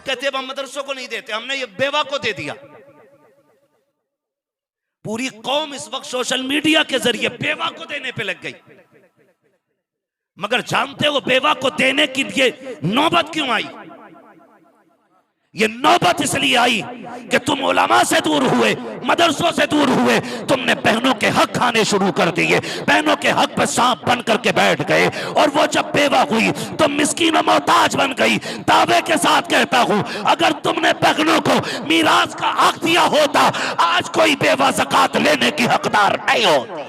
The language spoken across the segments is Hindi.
कहते हैं हम मदरसों को नहीं देते, हमने ये बेवा को दे दिया। पूरी कौम इस वक्त सोशल मीडिया के जरिए बेवा को देने पे लग गई। मगर जानते हो बेवा को देने की ये नौबत क्यों आई? ये नौबत इसलिए आई कि तुम उलमा से दूर हुए, मदरसों से दूर हुए, तुमने बहनों के हक खाने शुरू कर दिए, बहनों के हक पर सांप बन करके बैठ गए। और वो जब बेवा हुई तो मिस्कीन और मोहताज बन गई। दावे के साथ कहता हूं, अगर तुमने बहनों को मीरास का हक दिया होता, आज कोई बेवा ज़कात लेने की हकदार नहीं होती।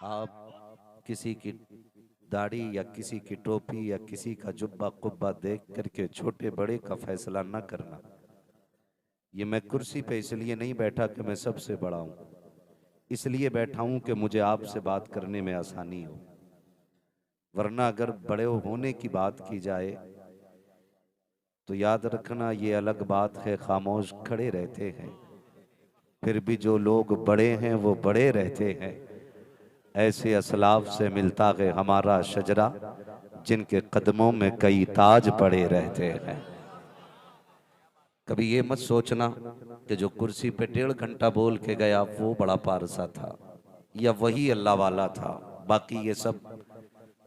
आप किसी की दाढ़ी या किसी की टोपी या किसी का जुब्बा कुब्बा देख करके छोटे बड़े का फैसला न करना। ये मैं कुर्सी पे इसलिए नहीं बैठा कि मैं सबसे बड़ा हूं, इसलिए बैठा हूं कि मुझे आपसे बात करने में आसानी हो। वरना अगर बड़े होने की बात की जाए तो याद रखना ये अलग बात है, खामोश खड़े रहते हैं, फिर भी जो लोग बड़े हैं वो बड़े रहते हैं। ऐसे असलाफ से मिलता है हमारा शजरा, जिनके कदमों में कई ताज पड़े रहते हैं। कभी ये मत सोचना कि जो कुर्सी पे 1.5 घंटा बोल के गया वो बड़ा पारसा था या वही अल्लाह वाला था, बाकी ये सब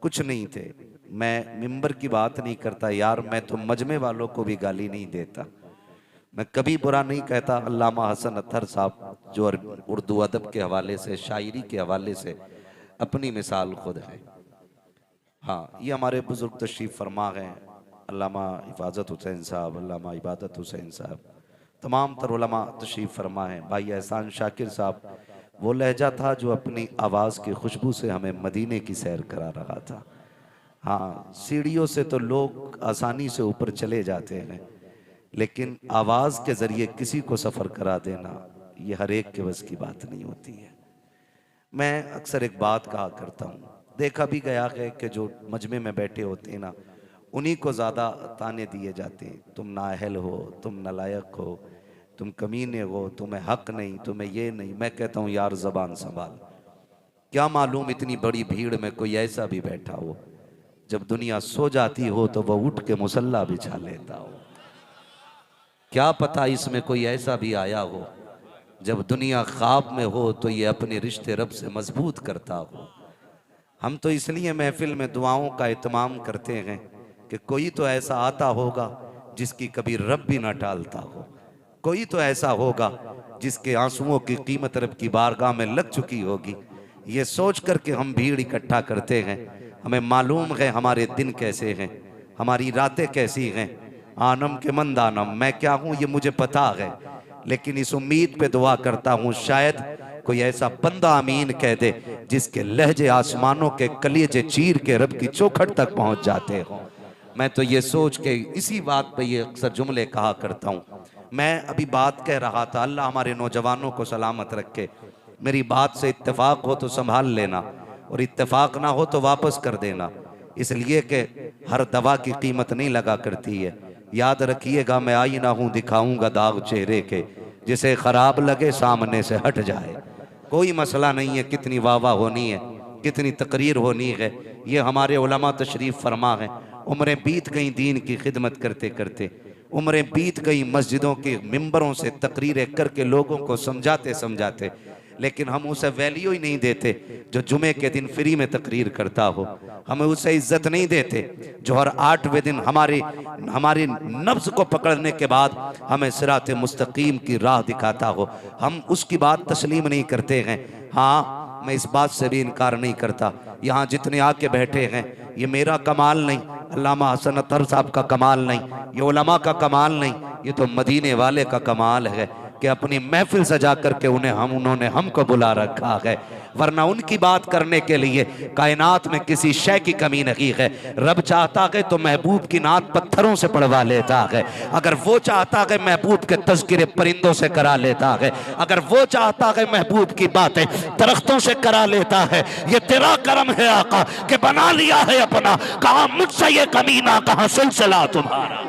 कुछ नहीं थे। मैं मिंबर की बात नहीं करता यार, मैं तो मजमे वालों को भी गाली नहीं देता। मैं कभी बुरा नहीं कहता। अल्लामा हसन अत्तर साहब जो उर्दू अदब के हवाले से, शायरी के हवाले से अपनी मिसाल खुद है। हाँ, ये हमारे बुजुर्ग तशरीफ फरमा गए, अल्लामा हिफाजत हुसैन साहब, अल्लामा इबादत हुसैन साहब, तमाम तर उलमा तशरीफ फरमा है। भाई एहसान शाकिर साहब, वो लहजा था जो अपनी आवाज़ की खुशबू से हमें मदीने की सैर करा रहा था। हाँ, सीढ़ियों से तो लोग आसानी से ऊपर चले जाते हैं, लेकिन आवाज़ के ज़रिए किसी को सफ़र करा देना ये हर एक के बस की बात नहीं होती है। मैं अक्सर एक बात कहा करता हूँ, देखा भी गया है कि जो मजमे में बैठे होते हैं ना, उन्हीं को ज़्यादा ताने दिए जाते हैं। तुम नाअहल हो, तुम नालायक हो, तुम कमीने हो, तुम्हें हक नहीं, तुम्हें ये नहीं। मैं कहता हूँ यार ज़बान संभाल। क्या मालूम इतनी बड़ी भीड़ में कोई ऐसा भी बैठा हो, जब दुनिया सो जाती हो तो वह उठ के मुसल्ला बिछा लेता हो। क्या पता इसमें कोई ऐसा भी आया हो, जब दुनिया ख्वाब में हो तो ये अपने रिश्ते रब से मजबूत करता हो। हम तो इसलिए महफिल में दुआओं का इत्माम करते हैं कि कोई तो ऐसा आता होगा जिसकी कभी रब भी ना टालता हो, कोई तो ऐसा होगा जिसके आंसुओं की कीमत रब की बारगाह में लग चुकी होगी। ये सोच कर के हम भीड़ इकट्ठा करते हैं। हमें मालूम है हमारे दिन कैसे हैं, हमारी रातें कैसी हैं। आनम के मंद आनम, मैं क्या हूँ ये मुझे पता है, लेकिन इस उम्मीद पे दुआ करता हूँ शायद कोई ऐसा बंदा आमीन कह दे जिसके लहजे आसमानों के कलेजे चीर के रब की चौखट तक पहुँच जाते हों। मैं तो ये सोच के इसी बात पे ये अक्सर जुमले कहा करता हूँ। मैं अभी बात कह रहा था, अल्लाह हमारे नौजवानों को सलामत रखे। मेरी बात से इत्तेफाक हो तो संभाल लेना, और इत्तेफाक ना हो तो वापस कर देना, इसलिए कि हर दवा की कीमत नहीं लगा करती है। याद रखिएगा, मैं आईना हूँ दिखाऊंगा दाग चेहरे के, जिसे खराब लगे सामने से हट जाए। कोई मसला नहीं है कितनी वाह वाह होनी है, कितनी तकरीर होनी है। ये हमारे उलमा तशरीफ फरमा है। उम्रें बीत गई दीन की खिदमत करते करते, उम्रें बीत गई मस्जिदों के मिंबरों से तकरीरें करके लोगों को समझाते समझाते, लेकिन हम उसे वैल्यू ही नहीं देते जो जुमे के दिन फ्री में तकरीर करता हो। हमें उसे इज्जत नहीं देते जो हर 8वें दिन हमारी नब्ज को पकड़ने के बाद हमें सिरात मुस्तकीम की राह दिखाता हो। हम उसकी बात तस्लीम नहीं करते हैं। हाँ, मैं इस बात से भी इनकार नहीं करता, यहाँ जितने आके बैठे हैं ये मेरा कमाल नहीं, अल्लामा हसन अत्तर साहब का कमाल नहीं, ये उलमा का कमाल नहीं, ये तो मदीने वाले का कमाल है कि अपनी महफिल सजा करके उन्होंने हमको बुला रखा है। वरना उनकी बात करने के लिए कायनात में किसी शय की कमी नहीं है। रब चाहता है तो महबूब की नात पत्थरों से पढ़वा लेता है, अगर वो चाहता है महबूब के तज़किरे परिंदों से करा लेता है, अगर वो चाहता है महबूब की बातें दरख्तों से करा लेता है। ये तेरा करम है आका कि बना लिया है अपना, कहा मुझसे ये कमीना, कहा सिलसिला तुम्हारा।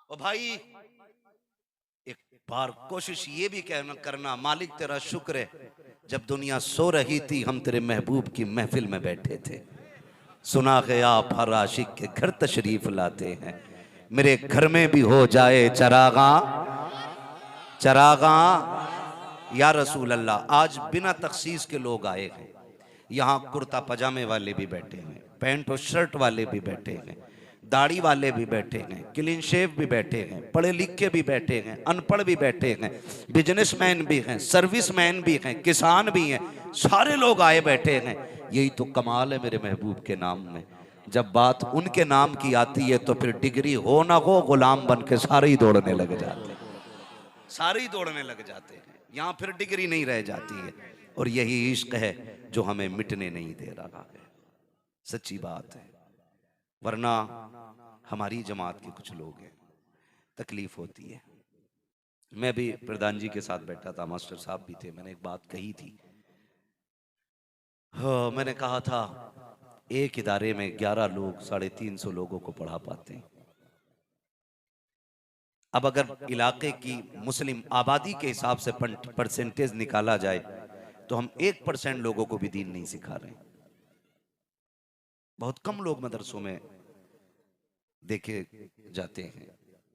ओ भाई, एक बार कोशिश ये भी करना, मालिक तेरा शुक्र है जब दुनिया सो रही थी हम तेरे महबूब की महफिल में बैठे थे। सुना है आप हर आशिक के घर तशरीफ लाते हैं, मेरे घर में भी हो जाए चरागा चरागा या रसूल अल्लाह। आज बिना तखसीस के लोग आए हैं यहाँ, कुर्ता पजामे वाले भी बैठे हैं, पैंट और शर्ट वाले भी बैठे हैं, दाढ़ी वाले भी बैठे हैं, क्लीन शेव भी बैठे हैं, पढ़े लिखे भी बैठे हैं, अनपढ़ भी बैठे हैं, बिजनेसमैन भी हैं, सर्विसमैन भी हैं, किसान भी हैं, सारे लोग आए बैठे हैं। यही तो कमाल है मेरे महबूब के नाम में। जब बात उनके नाम की आती है तो फिर डिग्री हो ना हो, गुलाम बन के सारे ही दौड़ने लग जाते हैं, सारे ही दौड़ने लग जाते हैं। यहाँ फिर डिग्री नहीं रह जाती है। और यही इश्क है जो हमें मिटने नहीं दे रहा है, सच्ची बात है। वरना हमारी जमात के कुछ लोग हैं, तकलीफ होती है। मैं भी प्रधान जी के साथ बैठा था, मास्टर साहब भी थे, मैंने एक बात कही थी। हाँ, मैंने कहा था एक इदारे में 11 लोग 350 लोगों को पढ़ा पाते हैं। अब अगर इलाके की मुस्लिम आबादी के हिसाब से परसेंटेज निकाला जाए तो हम 1% लोगों को भी दीन नहीं सिखा रहे हैं। बहुत कम लोग मदरसों में देखे जाते हैं।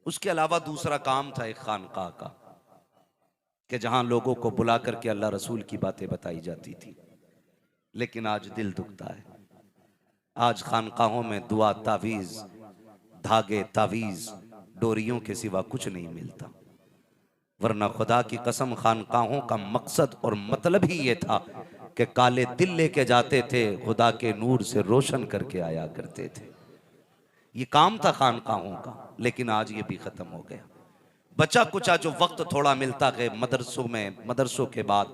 उसके अलावा दूसरा काम था एक खानकाह का, कि जहां लोगों को बुला करके अल्लाह रसूल की बातें बताई जाती थी। लेकिन आज दिल दुखता है, आज खानकाहों में दुआ, तावीज, धागे, तावीज, डोरियों के सिवा कुछ नहीं मिलता। वरना खुदा की कसम खानकाहों का मकसद और मतलब ही ये था कि काले दिल लेके जाते थे, खुदा के नूर से रोशन करके आया करते थे। ये काम था खानकाहों का, लेकिन आज ये भी खत्म हो गया। बचा कुचा जो वक्त थोड़ा मिलता है मदरसों में, मदरसों के बाद,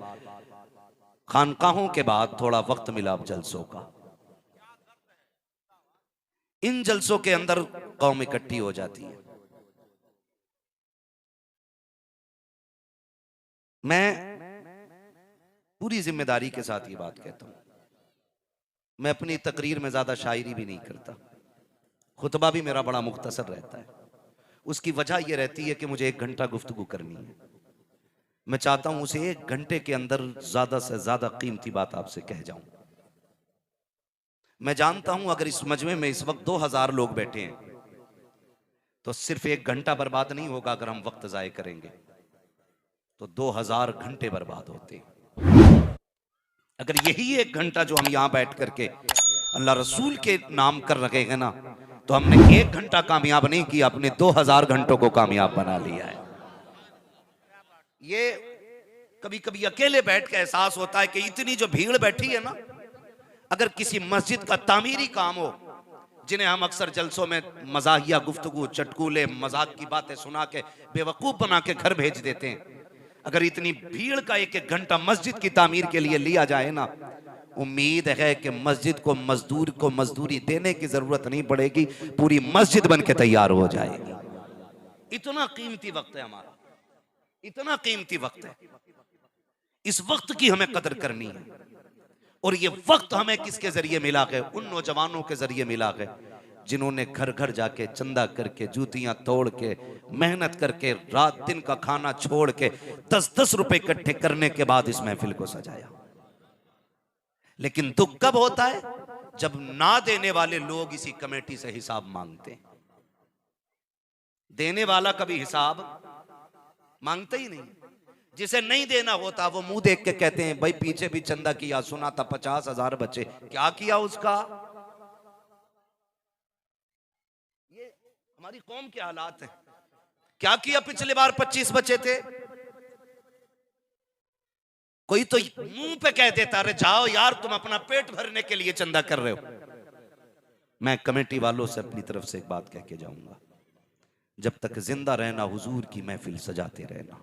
खानकाहों के बाद थोड़ा वक्त मिला अब जलसों का। इन जलसों के अंदर कौम इकट्ठी हो जाती है। मैं पूरी जिम्मेदारी के साथ ये बात कहता हूं, मैं अपनी तकरीर में ज्यादा शायरी भी नहीं करता, खुतबा भी मेरा बड़ा मुख्तसर रहता है। उसकी वजह यह रहती है कि मुझे 1 घंटा गुफ्तगू करनी है। मैं चाहता हूं उसे 1 घंटे के अंदर ज्यादा से ज्यादा कीमती बात आपसे कह जाऊं। मैं जानता हूं अगर इस मजमे में इस वक्त 2000 लोग बैठे हैं तो सिर्फ 1 घंटा बर्बाद नहीं होगा। अगर हम वक्त जाए करेंगे तो 2000 घंटे बर्बाद होते हैं। अगर यही 1 घंटा जो हम यहां बैठ करके अल्लाह रसूल के नाम कर रहे हैं ना, तो हमने 1 घंटा कामयाब नहीं किया, अपने 2000 घंटों को कामयाब बना लिया है। ये कभी कभी अकेले बैठ के एहसास होता है कि इतनी जो भीड़ बैठी है ना, अगर किसी मस्जिद का तामीरी काम हो, जिन्हें हम अक्सर जलसों में मजाहिया गुफ्तगू, चटकूले, मजाक की बातें सुना के बेवकूफ बना के घर भेज देते हैं, अगर इतनी भीड़ का 1-1 घंटा मस्जिद की तामीर के लिए लिया जाए ना, उम्मीद है कि मस्जिद को मजदूर को मजदूरी देने की जरूरत नहीं पड़ेगी, पूरी मस्जिद बन के तैयार हो जाएगी। इतना कीमती वक्त है हमारा, इतना कीमती वक्त है। इस वक्त की हमें कदर करनी है। और ये वक्त हमें किसके जरिए मिला है? उन नौजवानों के जरिए मिला है जिन्होंने घर घर जाके चंदा करके, जूतियां तोड़ के, मेहनत करके, रात दिन का खाना छोड़ के 10-10 रुपए इकट्ठे करने के बाद इस महफिल को सजाया। लेकिन दुख कब होता है? जब ना देने वाले लोग इसी कमेटी से हिसाब मांगते हैं। देने वाला कभी हिसाब मांगता ही नहीं। जिसे नहीं देना होता वो मुंह देख के कहते हैं भाई पीछे भी चंदा किया, सुना था 50,000 बचे, क्या किया उसका? ये हमारी कौम के हालात हैं। क्या किया पिछले बार 25 बचे थे? कोई तो मुंह पे कह देता अरे जाओ यार तुम अपना पेट भरने के लिए चंदा कर रहे हो। मैं कमेटी वालों से अपनी तरफ से एक बात कह के जाऊंगा, जब तक जिंदा रहना हुजूर की महफिल सजाते रहना।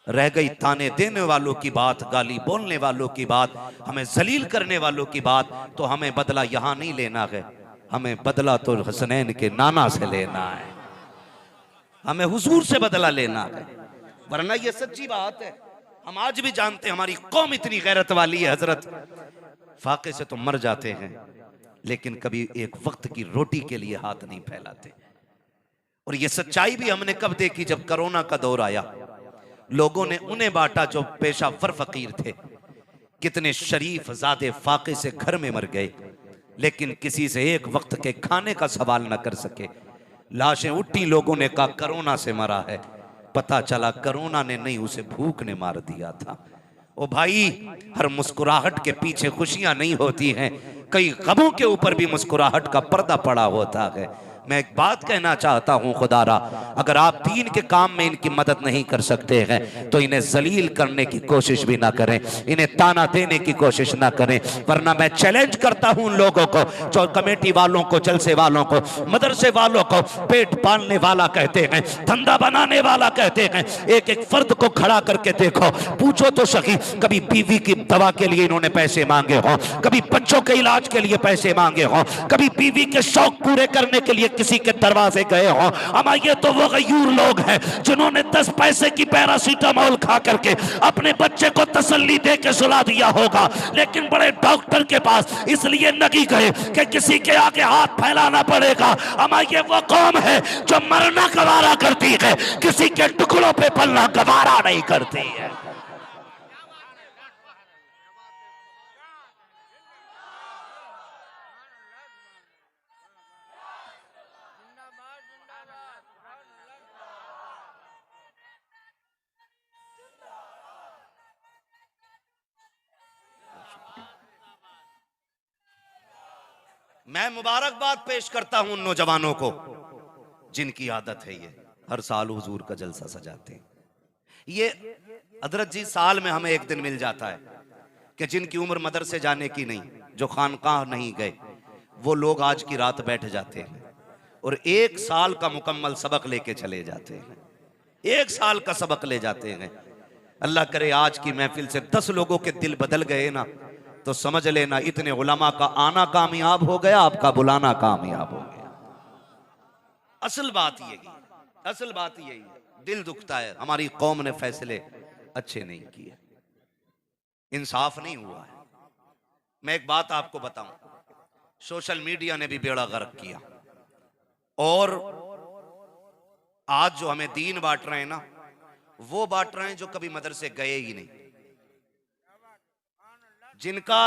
रह गई ताने देने वालों की बात, गाली बोलने वालों की बात, हमें जलील करने वालों की बात, तो हमें बदला यहां नहीं लेना है, हमें बदला तो हसनैन के नाना से लेना है, हमें हुजूर से बदला लेना है। वरना ये सच्ची बात है, हम आज भी जानते हैं हमारी कौम इतनी गैरत वाली है हजरत, फाके से तो मर जाते हैं लेकिन कभी एक वक्त की रोटी के लिए हाथ नहीं फैलाते। और ये सच्चाई भी हमने कब देखी, जब कोरोना का दौर आया। लोगों ने उन्हें बांटा जो पेशावर फकीर थे। कितने शरीफ ज़ादे फाके से घर में मर गए, लेकिन किसी से एक वक्त के खाने का सवाल न कर सके। लाशें उठी, लोगों ने कहा कोरोना से मरा है। पता चला कोरोना ने नहीं, उसे भूख ने मार दिया था। ओ भाई, हर मुस्कुराहट के पीछे खुशियां नहीं होती हैं, कई गमों के ऊपर भी मुस्कुराहट का पर्दा पड़ा होता है। मैं एक बात कहना चाहता हूं, खुदारा अगर आप दीन के काम में इनकी मदद नहीं कर सकते हैं तो इन्हें जलील करने की कोशिश भी ना करें, इन्हें ताना देने की कोशिश ना करें। वरना मैं चैलेंज करता हूं उन लोगों को जो कमेटी वालों को, जलसे वालों को, मदरसे वालों को पेट पालने वाला कहते हैं, धंधा बनाने वाला कहते हैं। एक एक फर्द को खड़ा करके देखो, पूछो तो सही, कभी बीवी की दवा के लिए इन्होंने पैसे मांगे हो, कभी बच्चों के इलाज के लिए पैसे मांगे हो, कभी बीवी के शौक पूरे करने के लिए किसी के दरवाजे गए हो। अमा ये तो वो गयूर लोग हैं जिन्होंने 10 पैसे की पैरासीटामोल खा करके अपने बच्चे को तसल्ली दे के सुला दिया होगा, लेकिन बड़े डॉक्टर के पास इसलिए नहीं गए कि किसी के आगे हाथ फैलाना पड़ेगा। अमा ये वो कौम है जो मरना गवारा करती है, किसी के टुकड़ों पे पलना गवारा नहीं करती है। मैं मुबारकबाद पेश करता हूं उन नौजवानों को जिनकी आदत है ये हर साल हुजूर का जलसा सजाते हैं। ये हजरत जी साल में हमें एक दिन मिल जाता है कि जिनकी उम्र मदरसे जाने की नहीं, जो खानकाह नहीं गए, वो लोग आज की रात बैठ जाते हैं और 1 साल का मुकम्मल सबक लेके चले जाते हैं। 1 साल का सबक ले जाते हैं। अल्लाह करे आज की महफिल से 10 लोगों के दिल बदल गए ना, तो समझ लेना इतने उलमा का आना कामयाब हो गया, आपका बुलाना कामयाब हो गया। असल बात यही, असल बात यही है। दिल दुखता है, हमारी कौम ने फैसले अच्छे नहीं किए, इंसाफ नहीं हुआ है। मैं एक बात आपको बताऊं, सोशल मीडिया ने भी बेड़ा गर्क किया और आज जो हमें दीन बांट रहे हैं ना, वो बांट रहे हैं जो कभी मदरसे गए ही नहीं, जिनका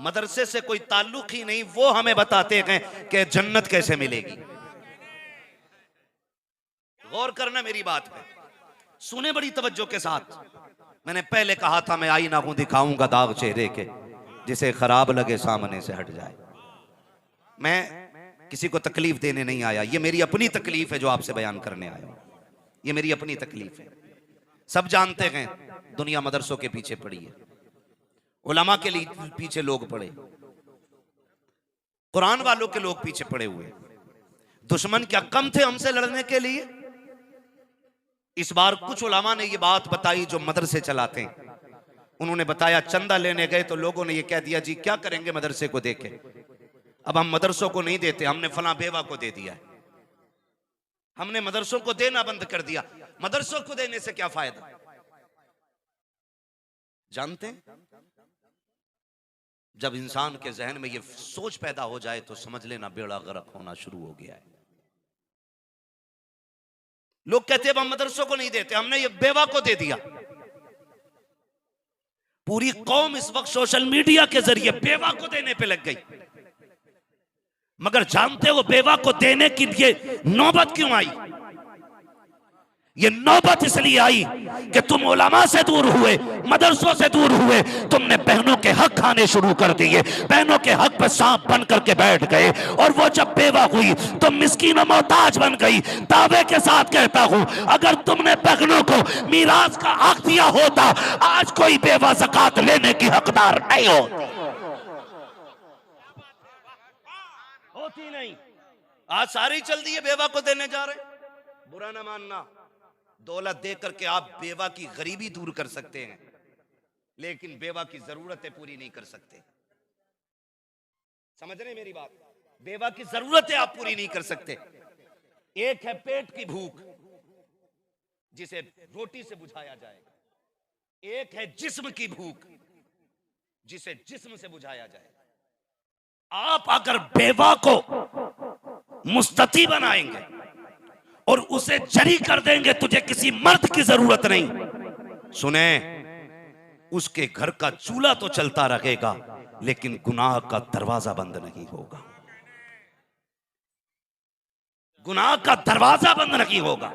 मदरसे से कोई ताल्लुक ही नहीं, वो हमें बताते हैं कि जन्नत कैसे मिलेगी। गौर करना मेरी बात पे, सुने बड़ी तवज्जो के साथ। मैंने पहले कहा था मैं आईना हूं, दिखाऊंगा दाग चेहरे के, जिसे खराब लगे सामने से हट जाए। मैं किसी को तकलीफ देने नहीं आया, ये मेरी अपनी तकलीफ है जो आपसे बयान करने आया हूं, ये मेरी अपनी तकलीफ है। सब जानते हैं दुनिया मदरसों के पीछे पड़ी है, उलमा के लिए पीछे लोग पड़े, कुरान वालों के लोग पीछे पड़े हुए। दुश्मन क्या कम थे हमसे लड़ने के लिए? इस बार कुछ उलमा ने ये बात बताई जो मदरसे चलाते हैं। उन्होंने बताया चंदा लेने गए तो लोगों ने ये कह दिया जी क्या करेंगे मदरसे को देके, अब हम मदरसों को नहीं देते, हमने फला बेवा को दे दिया है, हमने मदरसों को देना बंद कर दिया। मदरसों को देने से क्या फायदा? जानते हैं, जब इंसान के जहन में ये सोच पैदा हो जाए तो समझ लेना बेड़ा गर्क होना शुरू हो गया है। लोग कहते हैं हम मदरसों को नहीं देते, हमने ये बेवा को दे दिया। पूरी कौम इस वक्त सोशल मीडिया के जरिए बेवा को देने पे लग गई, मगर जानते हो बेवा को देने की ये नौबत क्यों आई? ये नौबत इसलिए आई कि तुम उलमा से दूर हुए, मदरसों से दूर हुए, तुमने बहनों के हक खाने शुरू कर दिए, बहनों के हक पर सांप बन करके बैठ गए, और वो जब बेवा हुई तो मिस्कीन और मोहताज बन गई। दावे के साथ कहता हूं, अगर तुमने बहनों को मीरास का हक दिया होता, आज कोई बेवा ज़कात लेने की हकदार नहीं होती नहीं। आज सारी चल दी है बेवा को देने जा रहे। बुरा ना मानना, दौलत दे करके आप बेवा की गरीबी दूर कर सकते हैं, लेकिन बेवा की जरूरतें पूरी नहीं कर सकते। समझ रहे मेरी बात? बेवा की जरूरतें आप पूरी नहीं कर सकते। एक है पेट की भूख, जिसे रोटी से बुझाया जाएगा, एक है जिस्म की भूख, जिसे जिस्म से बुझाया जाएगा। आप अगर बेवा को मुस्तती बनाएंगे, और उसे जरी कर देंगे, तुझे किसी मर्द की जरूरत नहीं। सुने, उसके घर का चूल्हा तो चलता रहेगा, लेकिन गुनाह का दरवाजा बंद नहीं होगा। गुनाह का दरवाजा बंद नहीं होगा।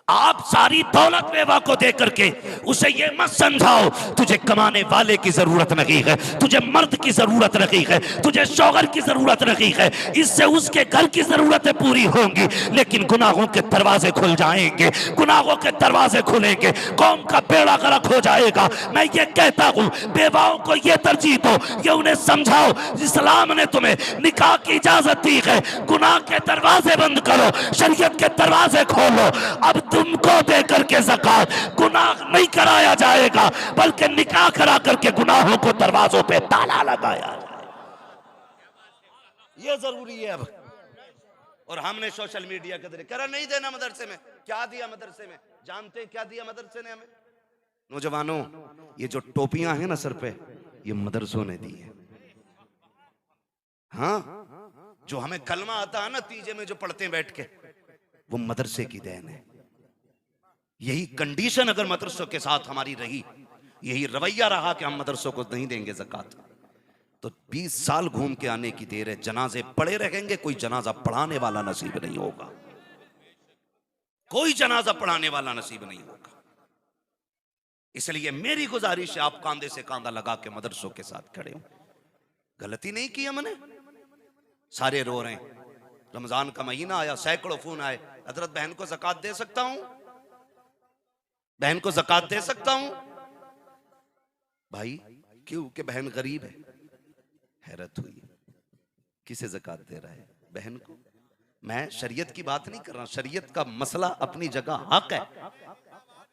आप सारी दौलत बेवा को दे करके उसे ये मत समझाओ तुझे कमाने वाले की जरूरत नहीं है, तुझे मर्द की जरूरत नहीं है, तुझे शौहर की जरूरत नहीं है। इससे उसके घर की जरूरतें पूरी होंगी, लेकिन गुनाहों के दरवाजे खुल जाएंगे, गुनाहों के दरवाजे खुलेंगे, कौम का बेड़ा गर्क हो जाएगा। मैं ये कहता हूँ, बेवाओं को ये तरजीह दो, ये उन्हें समझाओ, इस्लाम ने तुम्हें निकाह की इजाजत दी है, गुनाह के दरवाजे बंद करो, शरीयत के दरवाजे खोलो। अब तुमको दे करके ज़कात गुनाह नहीं कराया जाएगा, बल्कि निकाह करा करके गुनाहों को दरवाजों पे ताला लगाया जाएगा। ये जरूरी है अब। और हमने सोशल मीडिया के जरिए करा नहीं देना मदरसे में। क्या दिया मदरसे में? जानते हैं क्या दिया मदरसे ने हमें? नौजवानों, ये जो टोपियां हैं ना सर पे, ये मदरसों ने दी है। हाँ, जो हमें कलमा आता है ना तीजे में जो पढ़ते हैं बैठ के, वो मदरसे की देन है। यही कंडीशन अगर मदरसों के साथ हमारी रही, यही रवैया रहा कि हम मदरसों को नहीं देंगे ज़कात, तो 20 साल घूम के आने की देर है। जनाजे पड़े रहेंगे, कोई जनाजा पढ़ाने वाला नसीब नहीं होगा, कोई जनाजा पढ़ाने वाला नसीब नहीं होगा। इसलिए मेरी गुजारिश है, आप कांधे से कांधा लगा के मदरसों के साथ खड़े हो। गलती नहीं की हमने, सारे रो रहे हैं। रमजान का महीना आया, सैकड़ों फोन आए, हजरत बहन को ज़कात दे सकता हूं, बहन को ज़कात दे सकता हूं। भाई क्यों? कि बहन गरीब है। हैरत हुई, किसे ज़कात दे रहा है? बहन को। मैं शरीयत की बात नहीं कर रहा, शरीयत का मसला अपनी जगह हक है,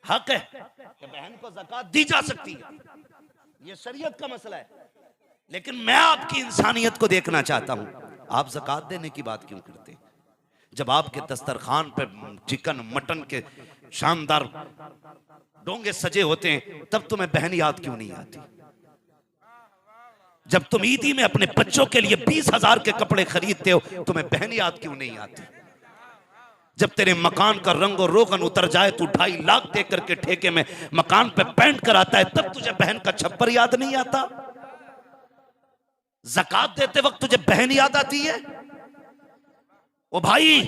हक है कि बहन को ज़कात दी जा सकती है, ये शरीयत का मसला है। लेकिन मैं आपकी इंसानियत को देखना चाहता हूं। आप ज़कात देने की बात क्यों करते हैं? जब आपके दस्तरखान पर चिकन मटन के शानदार डोंगे सजे होते हैं, तब तुम्हें बहन याद क्यों नहीं आती? जब तुम ईदी में अपने बच्चों के लिए 20,000 के कपड़े खरीदते हो, तुम्हें बहन याद क्यों नहीं आती? जब तेरे मकान का रंग और रोगन उतर जाए, तू 2.5 लाख दे करके ठेके में मकान पे पेंट कराता है, तब तुझे बहन का छप्पर याद नहीं आता? ज़कात देते वक्त तुझे बहन याद आती है? ओ भाई,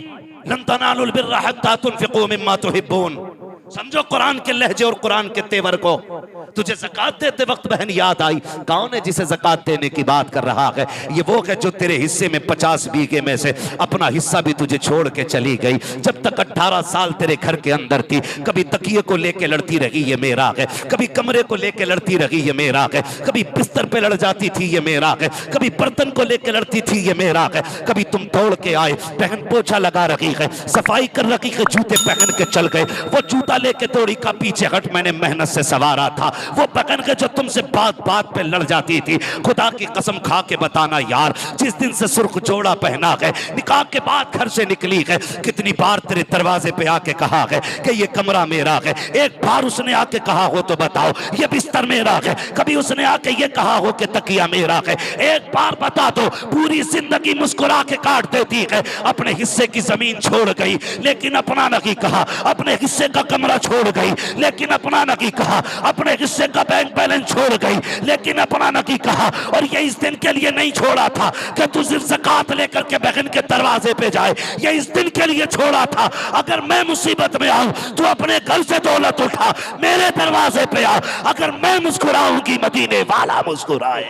लन तनालुल बिर्रा हत्ता तुनफिकू मिम्मा तुहिब्बून। समझो कुरान के लहजे और कुरान के तेवर को। तुझे ज़कात देते वक्त बहन याद आई। कौन है जिसे ज़कात देने की बात कर रहा है? ये वो है जो तेरे हिस्से में 50 बीघे में से अपना हिस्सा भी तुझे छोड़ के चली गई। जब तक 18 साल तेरे घर के अंदर थी, कभी तकिए को लेके लड़ती रही, ये मेरा है, कभी कमरे को लेके लड़ती रही, ये मेरा है, कभी बिस्तर पे लड़ जाती थी, ये मेरा है, कभी बर्तन को लेके लड़ती थी, ये मेरा है, कभी तुम तोड़ के आए, बहन पोछा लगा रही है, सफाई कर रखी है, जूते पहन के चल गए, वो जूता लेके तोड़ी का पीछे हट, मैंने मेहनत से सवारा था, वो बहन के जो तुमसे बात बात पे लड़ जाती थी। खुदा की कसम खा के बताना यार, जिस दिन से सुर्ख जोड़ा पहना है, निकाह के बाद घर से निकली है, कितनी बार तेरे दरवाजे पे आके कहा है कि ये कमरा मेरा है? एक बार उसने आके कहा हो तो बताओ ये बिस्तर मेरा है? कभी उसने आके ये कहा हो कि तकिया मेरा है? एक बार बता दो। पूरी जिंदगी मुस्कुरा के काट देती है, अपने हिस्से की जमीन छोड़ गई लेकिन अपना नहीं कहा, अपने हिस्से का कमरा छोड़ गई लेकिन अपना नहीं कहा, अपने हिस्से का बैंक बैलेंस छोड़ गई लेकिन अपना नहीं कहा। और ये इस दिन के लिए नहीं छोड़ा था कि तू सिर्फ ज़कात लेकर के बहन के दरवाजे पे जाए, ये इस दिन के लिए छोड़ा था अगर मैं मुसीबत में आऊं तो अपने घर से दौलत उठा मेरे दरवाजे पे आ, अगर मैं मुस्कुराऊंगी मदीने वाला मुस्कुराए।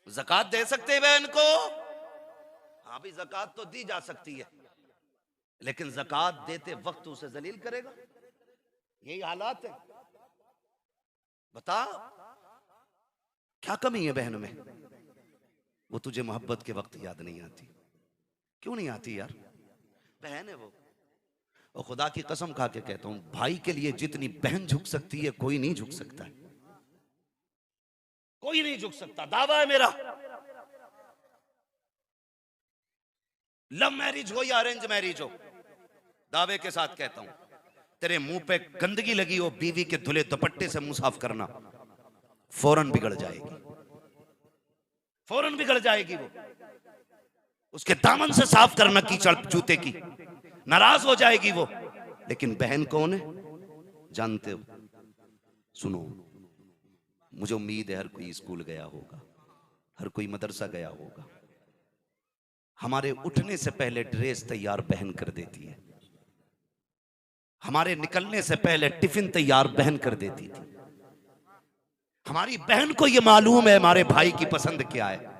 ज़कात दे सकते हैं बहन को? हाँ भी, ज़कात तो दी जा सकती है, लेकिन ज़कात देते वक्त उसे जलील करेगा। यही हालात है। बता क्या कमी है बहन में? वो तुझे मोहब्बत के वक्त याद नहीं आती। क्यों नहीं आती यार? बहन है वो। और खुदा की कसम खा के कहता हूं, भाई के लिए जितनी बहन झुक सकती है, कोई नहीं झुक सकता है, कोई नहीं झुक सकता। दावा है मेरा। लव मैरिज हो या अरेंज मैरिज हो, दावे के साथ कहता हूं, तेरे मुंह पे गंदगी लगी हो, बीवी के धुले दुपट्टे से मुंह साफ करना, फौरन बिगड़ जाएगी, फौरन बिगड़ जाएगी। वो उसके दामन से साफ करना कीचड़ जूते की, नाराज हो जाएगी वो। लेकिन बहन कौन है जानते हो? सुनो, मुझे उम्मीद है हर कोई स्कूल गया होगा, हर कोई मदरसा गया होगा। हमारे उठने से पहले ड्रेस तैयार बहन कर देती है, हमारे निकलने से पहले टिफिन तैयार बहन कर देती थी। हमारी बहन को यह मालूम है हमारे भाई की पसंद क्या है।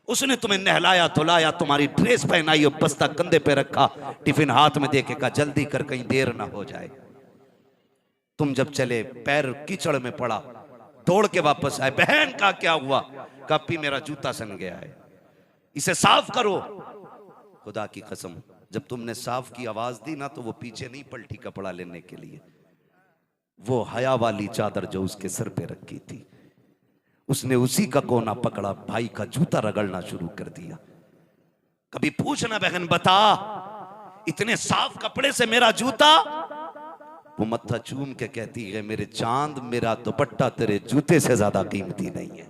उसने तुम्हें नहलाया धुलाया, तुम्हारी ड्रेस पहनाई और बस्ता कंधे पे रखा, टिफिन हाथ में देके कहा जल्दी कर कहीं देर ना हो जाए। तुम जब चले पैर कीचड़ में पड़ा, दौड़ के वापस आए, बहन का क्या हुआ? कपी मेरा जूता सन गया है, इसे साफ करो। खुदा की कसम, जब तुमने साफ की आवाज दी ना तो वो पीछे नहीं पलटी कपड़ा लेने के लिए। वो हया वाली चादर जो उसके सर पे रखी थी, उसने उसी का कोना पकड़ा, भाई का जूता रगड़ना शुरू कर दिया। कभी पूछना बहन बता, इतने साफ कपड़े से मेरा जूता? वो मत्था चूम के कहती है मेरे चांद, मेरा दुपट्टा तेरे जूते से ज्यादा कीमती नहीं है।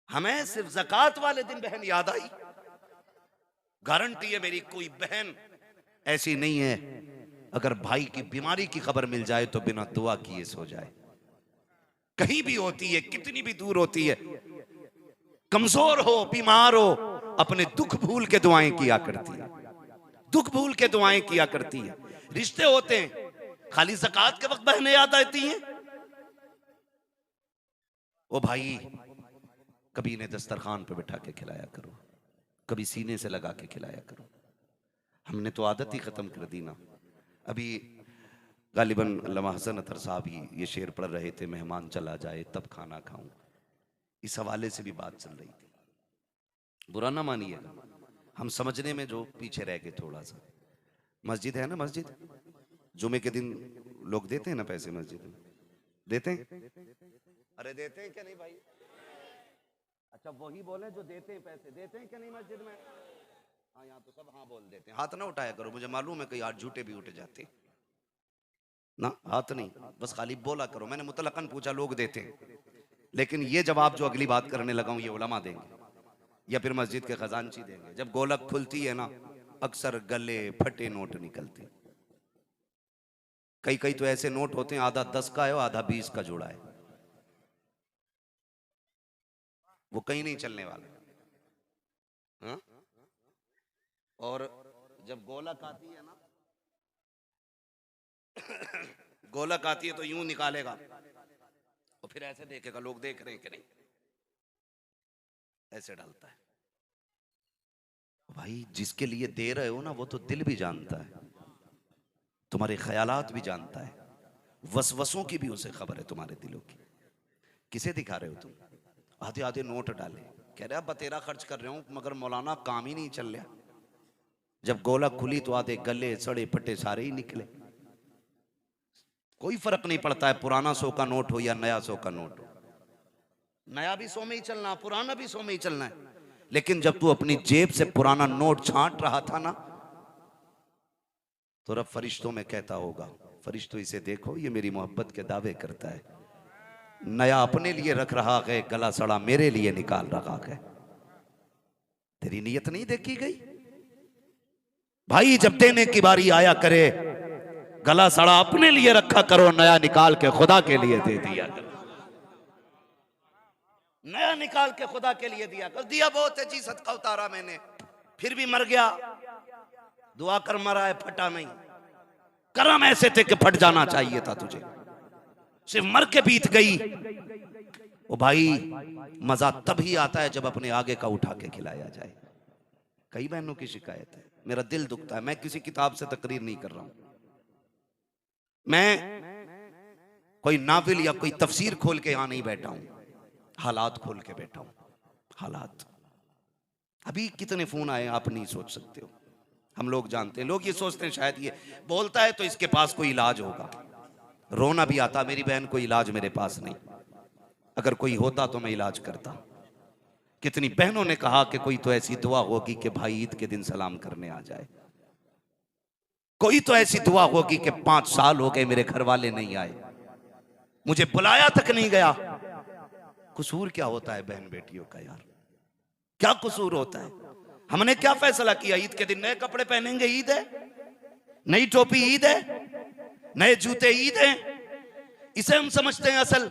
हमें सिर्फ ज़कात वाले दिन बहन याद आई। गारंटी है मेरी कोई बहन ऐसी नहीं है अगर भाई की बीमारी की खबर मिल जाए तो बिना दुआ किए सो जाए। कहीं भी होती है, कितनी भी दूर होती है, कमजोर हो बीमार हो, अपने दुख भूल के दुआएं किया करती है, दुख भूल के दुआएं किया करती है। रिश्ते होते हैं, खाली ज़कात के वक्त बहनें याद आती हैं। ओ भाई, कभी इन्हें दस्तरखान पे बिठा के खिलाया करो, कभी सीने से लगा के खिलाया करो। हमने तो आदत ही खत्म कर दी ना। अभी गालिबन अल्लामा हसन अतर साहब ही ये शेर पढ़ रहे थे, मेहमान चला जाए तब खाना खाऊं। इस हवाले से भी बात चल रही थी। बुरा ना मानिएगा, हम समझने में जो पीछे रह गए थोड़ा सा। मस्जिद है ना, मस्जिद जुमे के दिन लोग देते हैं ना पैसे, मस्जिद में देते हैं। अरे देते हैं क्या नहीं भाई? अच्छा वही बोले जो देते हैं, पैसे देते हैं क्या नहीं मस्जिद में? हाँ, यहाँ तो सब हाँ बोल देते हैं। हाथ ना उठाया करो, मुझे मालूम है कई हाथ झूठे भी उठ जाते ना। हाथ नहीं, बस खाली बोला करो। मैंने मुतलकन पूछा, लोग देते हैं, लेकिन ये जवाब जो अगली बात करने लगा हूं ये उलमा देंगे या फिर मस्जिद के खजानची देंगे। जब गोलक खुलती है ना, अक्सर गले फटे नोट निकलते। कई कई तो ऐसे नोट होते हैं आधा 10 का है और आधा 20 का जोड़ा है, वो कहीं नहीं चलने वाला। हाँ? और जब गोलक आती है ना, गोलक आती है तो यूं निकालेगा और फिर ऐसे देखेगा लोग देख रहे हैं कि नहीं, ऐसे डालता है। भाई जिसके लिए दे रहे हो ना वो तो दिल भी जानता है, तुम्हारे ख्यालात भी जानता है, वसवसों की भी उसे खबर है, तुम्हारे दिलों की। किसे दिखा रहे हो तुम? आधे आधे नोट डाले, कह रहे बतेरा खर्च कर रहे हो मगर मौलाना काम ही नहीं चल रहा। जब गोलक खुली तो आधे गले सड़े पटे सारे ही निकले। कोई फर्क नहीं पड़ता है पुराना 100 का नोट हो या नया 100 का नोट हो। नया भी 100 में ही चलना, पुराना भी 100 में ही चलना है। लेकिन जब तू अपनी जेब से पुराना नोट छांट रहा था ना, तो रब फरिश्तों में कहता होगा, फरिश्तों इसे देखो ये मेरी मोहब्बत के दावे करता है, नया अपने लिए रख रहा है, गला सड़ा मेरे लिए निकाल रहा है। तेरी नीयत नहीं देखी गई भाई। जब देने की बारी आया करे, गला सड़ा अपने लिए रखा करो, नया निकाल के खुदा के लिए दे दिया करो। नया निकाल के खुदा के लिए दिया कर। दिया बहुत है जी, सदका उतारा मैंने, फिर भी मर गया, दुआ कर मरा है, फटा नहीं। करम ऐसे थे कि फट जाना चाहिए था तुझे, सिर्फ मर के बीत गई। ओ भाई मजा तभी आता है जब अपने आगे का उठा के खिलाया जाए। कई बहनों की शिकायत है, मेरा दिल दुखता है। मैं किसी किताब से तकरीर नहीं कर रहा हूं, मैं कोई नाविल या कोई तफसीर खोल के यहां नहीं बैठा हूं, हालात खोल के बैठा हूं। हालात, अभी कितने फोन आए आप नहीं सोच सकते हो। हम लोग जानते हैं, लोग ये सोचते हैं शायद ये बोलता है तो इसके पास कोई इलाज होगा। रोना भी आता, मेरी बहन कोई इलाज मेरे पास नहीं, अगर कोई होता तो मैं इलाज करता। कितनी बहनों ने कहा कि कोई तो ऐसी दुआ होगी कि भाई ईद के दिन सलाम करने आ जाए। कोई तो ऐसी दुआ होगी कि 5 साल हो गए मेरे घर वाले नहीं आए, मुझे बुलाया तक नहीं गया। कसूर क्या होता है बहन बेटियों का यार, क्या कसूर होता है? हमने क्या फैसला किया? ईद के दिन नए कपड़े पहनेंगे, ईद है। नई टोपी ईद है, नए जूते ईद है, इसे हम समझते हैं असल?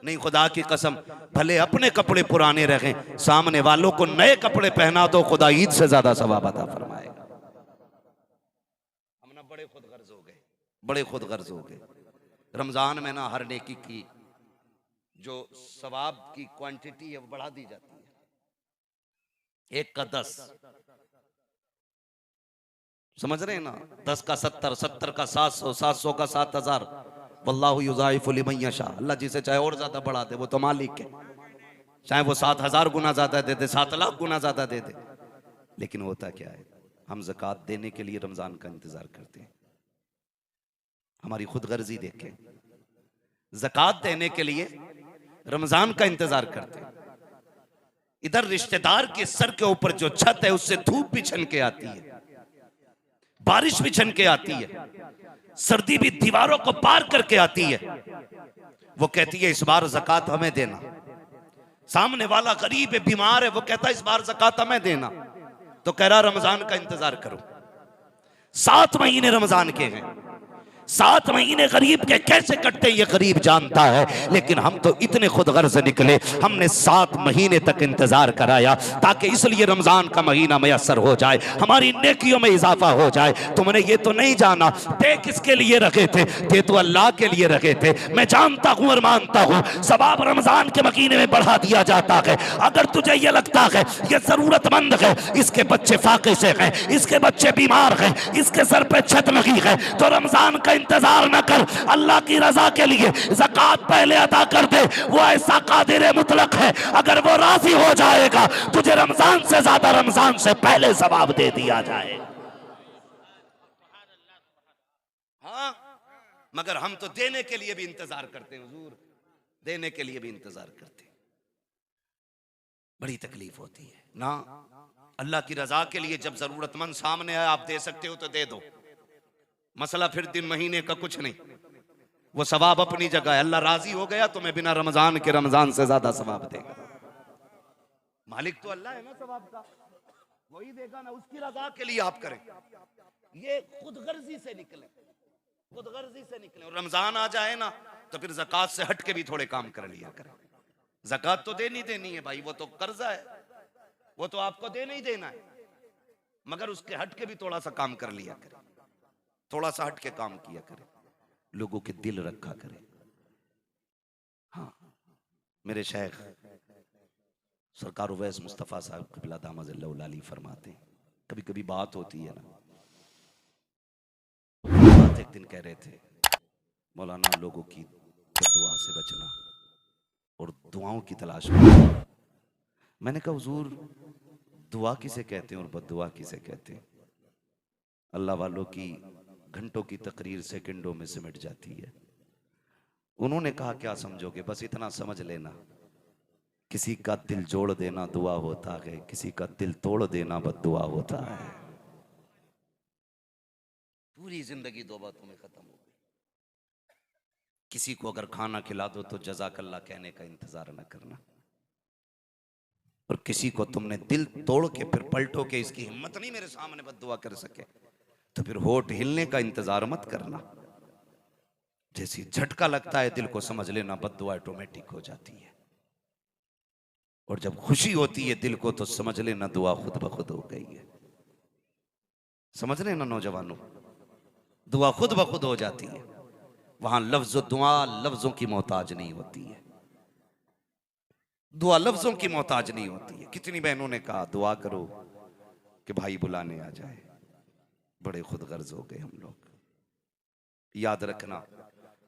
नहीं, खुदा की कसम, भले अपने कपड़े पुराने रखें, सामने वालों को नए कपड़े पहना दो, खुदा ईद से ज्यादा सवाब अता फरमाएगा। हम ना बड़े खुद गर्ज हो गए, बड़े खुद गर्ज हो गए। रमजान में ना हर नेकी की जो सवाब की क्वांटिटी है वो बढ़ा दी जाती है, 1 का 10, समझ रहे हैं ना? 10 का 70, 70 का 700, 700 का 7000। वल्लाहु युज़ाइफु लिमन यशा, अल्लाह जिसे चाहे और ज्यादा बढ़ा दे, वो तो मालिक है। चाहे वो 7000 गुना ज्यादा दे दे, 7 लाख गुना ज्यादा दे दे। लेकिन होता क्या है, हम ज़कात देने के लिए रमजान का इंतजार करते हैं। हमारी खुदगर्जी देखें, ज़कात देने के लिए रमजान का इंतजार करते हैं। इधर रिश्तेदार के सर के ऊपर जो छत है उससे धूप भी छन के आती है, बारिश भी छन के आती है, सर्दी भी दीवारों को पार करके आती है। वो कहती है इस बार ज़कात हमें देना। सामने वाला गरीब है, बीमार है, वो कहता है इस बार ज़कात हमें देना। तो कह रहा रमजान का इंतजार करो। 7 महीने रमजान के हैं, 7 महीने गरीब के कैसे कटते ये गरीब जानता है। लेकिन हम तो इतने खुदगर्ज निकले, हमने 7 महीने तक इंतजार कराया ताकि इसलिए रमजान का महीना मयसर हो जाए, हमारी नेकियों में इजाफा हो जाए। तुमने ये तो नहीं जाना दे किसके लिए रखे थे, दे तो अल्लाह के लिए रखे थे। मैं जानता हूं और मानता हूं सवाब रमजान के महीने में बढ़ा दिया जाता है। अगर तुझे ये लगता है ये जरूरतमंद है, इसके बच्चे फाके से हैं, इसके बच्चे बीमार हैं, इसके सर पे छत नहीं है, तो रमजान का इंतजार न कर, अल्लाह की रजा के लिए ज़कात पहले अदा कर दे। वो ऐसा कादिर मुतलक है, अगर वो राजी हो जाएगा तुझे रमजान से ज्यादा रमजान से पहले सवाब दे दिया जाए। हाँ, मगर हम तो देने के लिए भी इंतजार करते हैं हुजूर, देने के लिए भी इंतजार करते हैं। बड़ी तकलीफ होती है ना। अल्लाह की रजा के लिए जब जरूरतमंद सामने है, आप दे सकते हो तो दे दो, मसला फिर 3 महीने का कुछ नहीं, वो सवाब अपनी जगह है। अल्लाह राजी हो गया तो मैं बिना रमजान के रमजान से ज्यादा सवाब देगा। मालिक तो अल्लाह है ना सवाब का, वही देगा ना, उसकी रजा के लिए आप करें। ये खुदगर्जी से निकले, खुदगर्जी से निकले। और रमजान आ जाए ना तो फिर ज़कात से हट के भी थोड़े काम कर लिया करें। ज़कात तो देनी है भाई, वो तो कर्जा है, वो तो आपको देना ही देना है, मगर उसके हट के भी थोड़ा सा काम कर लिया करें, थोड़ा सा हट के काम किया करे, लोगों के दिल रखा करे। हाँ, मेरे शेख सरकार उवैस मुस्तफ़ा साहब क़िबला दामद अली फरमाते हैं, कभी कभी बात होती है ना, बात एक दिन कह रहे थे मौलाना लोगों की दुआ से बचना और दुआओं की तलाश में। मैंने कहा हुजूर दुआ किसे कहते हैं और बद्दुआ किसे कहते हैं? अल्लाह वालों की घंटों की तकरीर सेकंडों में सिमट जाती है। उन्होंने कहा क्या समझोगे, बस इतना समझ लेना, किसी का दिल जोड़ देना दुआ होता है, किसी का दिल तोड़ देना बद्दुआ होता है। पूरी जिंदगी दो बातों में खत्म हो गई। किसी को अगर खाना खिला दो तो जज़ाकल्लाह कहने का इंतजार न करना, और किसी को तुमने दिल तोड़ के फिर पलटो के इसकी हिम्मत नहीं मेरे सामने बद्दुआ कर सके, तो फिर होठ हिलने का इंतजार मत करना। जैसी झटका लगता है दिल को समझ लेना बद्दुआ ऑटोमेटिक हो जाती है, और जब खुशी होती है दिल को तो समझ लेना दुआ खुद ब खुद हो गई है। समझ लेना नौजवानों, दुआ खुद ब खुद हो जाती है। वहां लफ्ज़ दुआ लफ्जों की मोहताज नहीं होती है, दुआ लफ्जों की मोहताज नहीं होती है। कितनी बहनों ने कहा दुआ करो कि भाई बुलाने आ जाए, बड़े खुदगर्ज हो गए हम लोग। याद रखना,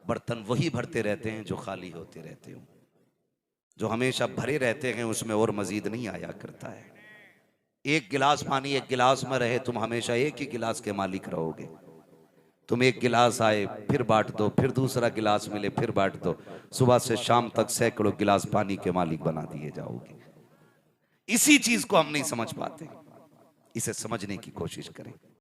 बर्तन वही भरते रहते हैं जो खाली होते रहते हो, जो हमेशा भरे रहते हैं उसमें और मजीद नहीं आया करता है। एक गिलास पानी एक गिलास में रहे, तुम हमेशा एक ही गिलास के मालिक रहोगे। तुम एक गिलास आए फिर बांट दो, फिर दूसरा गिलास मिले फिर बांट दो, सुबह से शाम तक सैकड़ों गिलास पानी के मालिक बना दिए जाओगे। इसी चीज को हम नहीं समझ पाते, इसे समझने की कोशिश करें।